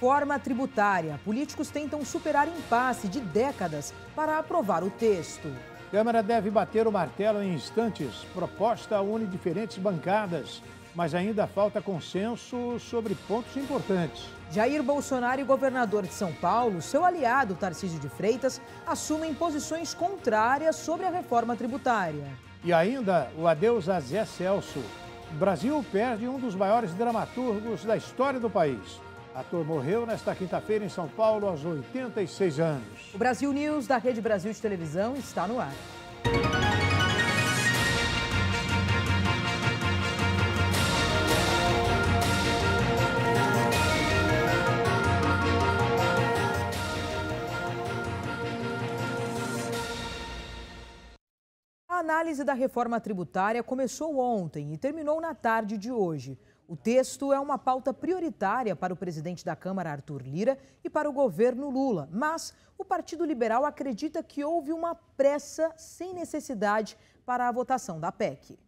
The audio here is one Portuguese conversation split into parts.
Reforma tributária. Políticos tentam superar impasse de décadas para aprovar o texto. Câmara deve bater o martelo em instantes. Proposta une diferentes bancadas, mas ainda falta consenso sobre pontos importantes. Jair Bolsonaro e governador de São Paulo, seu aliado Tarcísio de Freitas, assumem posições contrárias sobre a reforma tributária. E ainda o adeus a Zé Celso. O Brasil perde um dos maiores dramaturgos da história do país. O ator morreu nesta quinta-feira em São Paulo, aos 86 anos. O Brasil News da Rede Brasil de Televisão está no ar. A análise da reforma tributária começou ontem e terminou na tarde de hoje. O texto é uma pauta prioritária para o presidente da Câmara, Arthur Lira, e para o governo Lula. Mas o Partido Liberal acredita que houve uma pressa sem necessidade para a votação da PEC.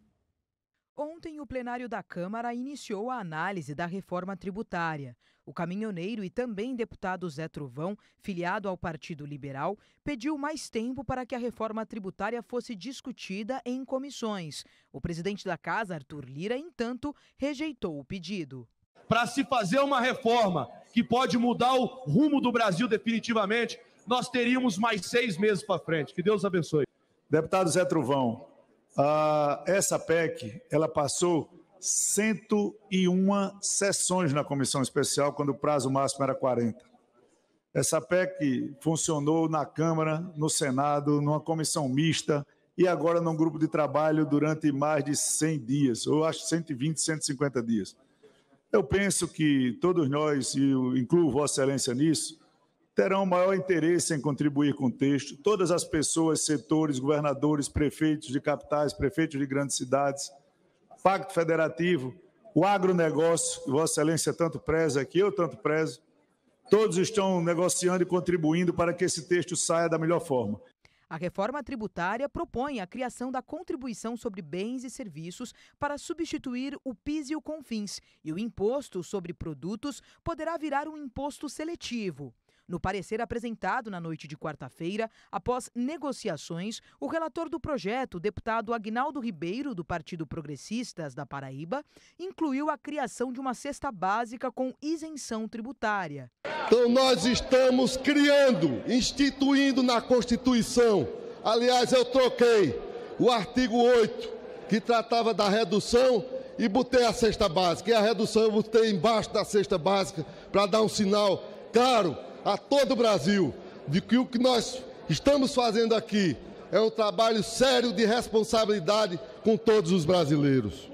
Ontem, o plenário da Câmara iniciou a análise da reforma tributária. O caminhoneiro e também deputado Zé Trovão, filiado ao Partido Liberal, pediu mais tempo para que a reforma tributária fosse discutida em comissões. O presidente da Casa, Arthur Lira, entanto, rejeitou o pedido. Para se fazer uma reforma que pode mudar o rumo do Brasil definitivamente, nós teríamos mais 6 meses para frente. Que Deus abençoe. Deputado Zé Trovão, essa PEC, ela passou 101 sessões na comissão especial, quando o prazo máximo era 40. Essa PEC funcionou na Câmara, no Senado, numa comissão mista e agora num grupo de trabalho durante mais de 100 dias, ou acho 120, 150 dias. Eu penso que todos nós, e eu incluo Vossa Excelência nisso, terão maior interesse em contribuir com o texto. Todas as pessoas, setores, governadores, prefeitos de capitais, prefeitos de grandes cidades, Pacto Federativo, o agronegócio, que Vossa Excelência tanto preza, que eu tanto prezo, todos estão negociando e contribuindo para que esse texto saia da melhor forma. A reforma tributária propõe a criação da contribuição sobre bens e serviços para substituir o PIS e o CONFINS, e o imposto sobre produtos poderá virar um imposto seletivo. No parecer apresentado na noite de quarta-feira, após negociações, o relator do projeto, o deputado Aguinaldo Ribeiro, do Partido Progressistas da Paraíba, incluiu a criação de uma cesta básica com isenção tributária. Então nós estamos criando, instituindo na Constituição, aliás eu troquei o artigo 8, que tratava da redução, e botei a cesta básica, e a redução eu botei embaixo da cesta básica para dar um sinal claro a todo o Brasil de que o que nós estamos fazendo aqui é um trabalho sério de responsabilidade com todos os brasileiros.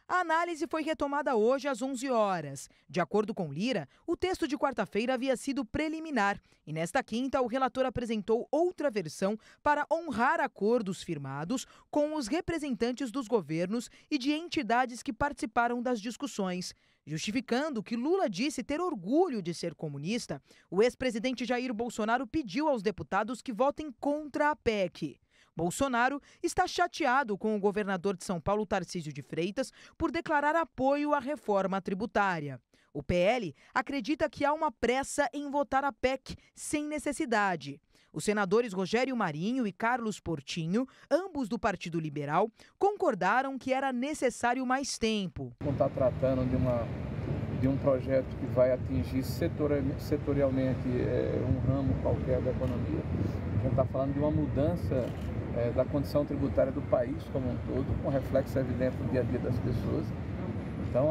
A análise foi retomada hoje às 11 horas. De acordo com Lira, o texto de quarta-feira havia sido preliminar e nesta quinta o relator apresentou outra versão para honrar acordos firmados com os representantes dos governos e de entidades que participaram das discussões. Justificando que Lula disse ter orgulho de ser comunista, o ex-presidente Jair Bolsonaro pediu aos deputados que votem contra a PEC. Bolsonaro está chateado com o governador de São Paulo, Tarcísio de Freitas, por declarar apoio à reforma tributária. O PL acredita que há uma pressa em votar a PEC sem necessidade. Os senadores Rogério Marinho e Carlos Portinho, ambos do Partido Liberal, concordaram que era necessário mais tempo. Não está tratando de um projeto que vai atingir setorialmente um ramo qualquer da economia. A gente está falando de uma mudança da condição tributária do país como um todo, com reflexo evidente no dia a dia das pessoas. Então,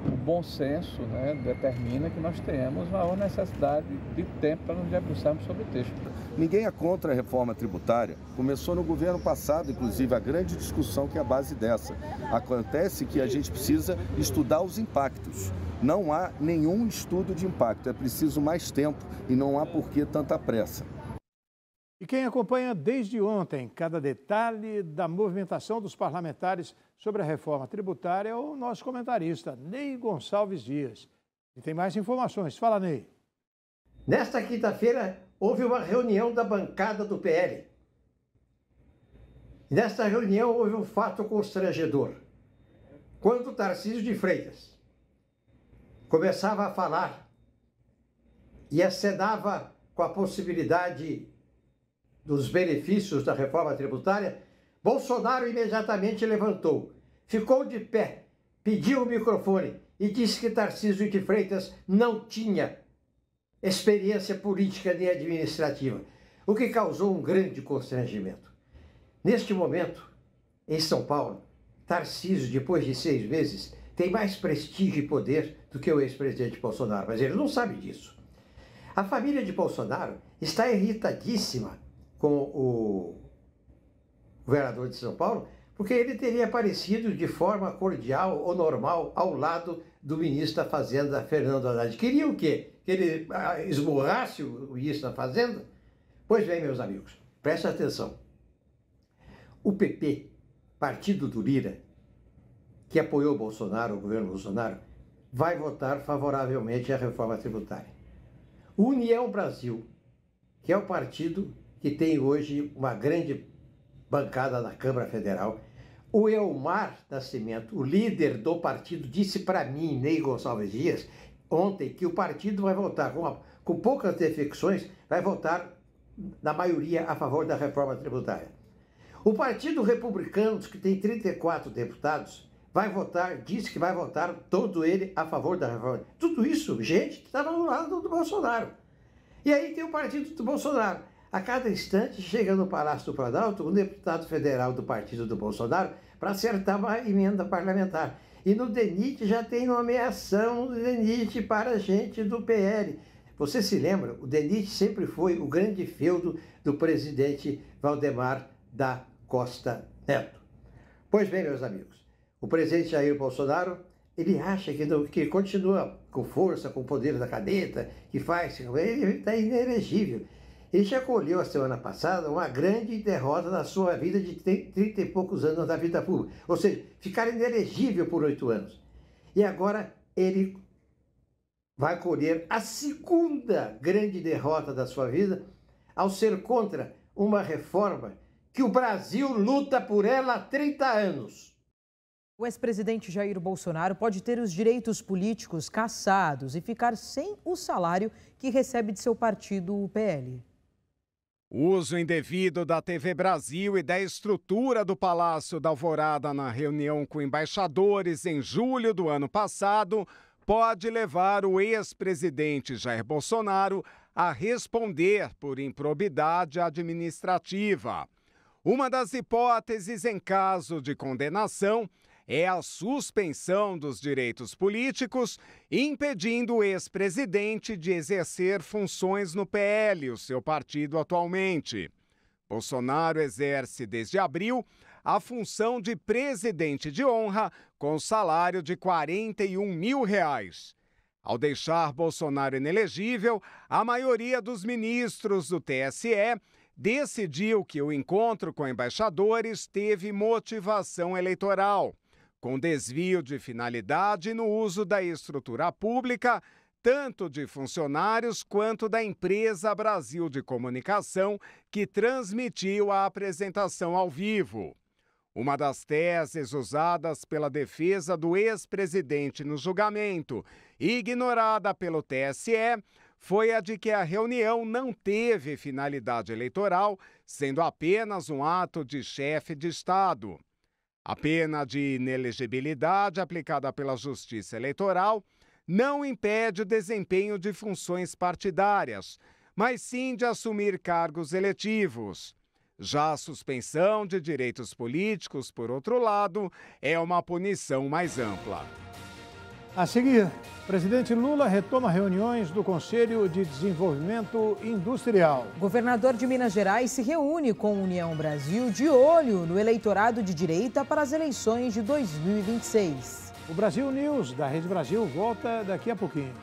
o bom senso, determina que nós tenhamos maior necessidade de tempo para nos debruçarmos sobre o texto. Ninguém é contra a reforma tributária. Começou no governo passado, inclusive, a grande discussão que é a base dessa. Acontece que a gente precisa estudar os impactos. Não há nenhum estudo de impacto, é preciso mais tempo e não há por que tanta pressa. E quem acompanha desde ontem cada detalhe da movimentação dos parlamentares sobre a reforma tributária é o nosso comentarista, Ney Gonçalves Dias. E tem mais informações. Fala, Ney. Nesta quinta-feira, houve uma reunião da bancada do PL. Nesta reunião, houve um fato constrangedor. Quando Tarcísio de Freitas começava a falar e acenava com a possibilidade dos benefícios da reforma tributária, Bolsonaro imediatamente levantou, ficou de pé, pediu o microfone e disse que Tarcísio de Freitas não tinha experiência política nem administrativa, o que causou um grande constrangimento. Neste momento, em São Paulo, Tarcísio, depois de 6 meses, tem mais prestígio e poder do que o ex-presidente Bolsonaro, mas ele não sabe disso. A família de Bolsonaro está irritadíssima com o governador de São Paulo, porque ele teria aparecido de forma cordial ou normal ao lado do ministro da Fazenda, Fernando Haddad. Queria o quê? Que ele esmurrasse o ministro da Fazenda? Pois bem, meus amigos, prestem atenção. O PP, partido do Lira, que apoiou o Bolsonaro, o governo Bolsonaro, vai votar favoravelmente à reforma tributária. O União Brasil, que é o partido que tem hoje uma grande bancada na Câmara Federal, o Elmar Nascimento, o líder do partido, disse para mim, Ney Gonçalves Dias, ontem, que o partido vai votar, com poucas defecções, vai votar na maioria a favor da reforma tributária. O Partido Republicano, que tem 34 deputados, vai votar, disse que vai votar todo ele a favor da reforma. Tudo isso, gente que estava no lado do Bolsonaro. E aí tem o partido do Bolsonaro. A cada instante chega no Palácio do Planalto um deputado federal do partido do Bolsonaro para acertar uma emenda parlamentar. E no DENIT já tem nomeação do DENIT para gente do PL. Você se lembra? O DENIT sempre foi o grande feudo do presidente Valdemar da Costa Neto. Pois bem, meus amigos, o presidente Jair Bolsonaro, ele acha que continua com força, com o poder da caneta, que faz, ele está inelegível. Ele já colheu a semana passada uma grande derrota na sua vida de 30 e poucos anos da vida pública. Ou seja, ficar inelegível por 8 anos. E agora ele vai colher a segunda grande derrota da sua vida ao ser contra uma reforma que o Brasil luta por ela há 30 anos. O ex-presidente Jair Bolsonaro pode ter os direitos políticos cassados e ficar sem o salário que recebe de seu partido, o PL. O uso indevido da TV Brasil e da estrutura do Palácio da Alvorada na reunião com embaixadores em julho do ano passado pode levar o ex-presidente Jair Bolsonaro a responder por improbidade administrativa. Uma das hipóteses em caso de condenação é a suspensão dos direitos políticos, impedindo o ex-presidente de exercer funções no PL, o seu partido atualmente. Bolsonaro exerce desde abril a função de presidente de honra com salário de R$ 41 mil. Ao deixar Bolsonaro inelegível, a maioria dos ministros do TSE decidiu que o encontro com embaixadores teve motivação eleitoral, com desvio de finalidade no uso da estrutura pública, tanto de funcionários quanto da empresa Brasil de Comunicação, que transmitiu a apresentação ao vivo. Uma das teses usadas pela defesa do ex-presidente no julgamento, ignorada pelo TSE, foi a de que a reunião não teve finalidade eleitoral, sendo apenas um ato de chefe de Estado. A pena de inelegibilidade aplicada pela Justiça Eleitoral não impede o desempenho de funções partidárias, mas sim de assumir cargos eletivos. Já a suspensão de direitos políticos, por outro lado, é uma punição mais ampla. A seguir, o presidente Lula retoma reuniões do Conselho de Desenvolvimento Industrial. O governador de Minas Gerais se reúne com a União Brasil de olho no eleitorado de direita para as eleições de 2026. O Brasil News, da Rede Brasil, volta daqui a pouquinho.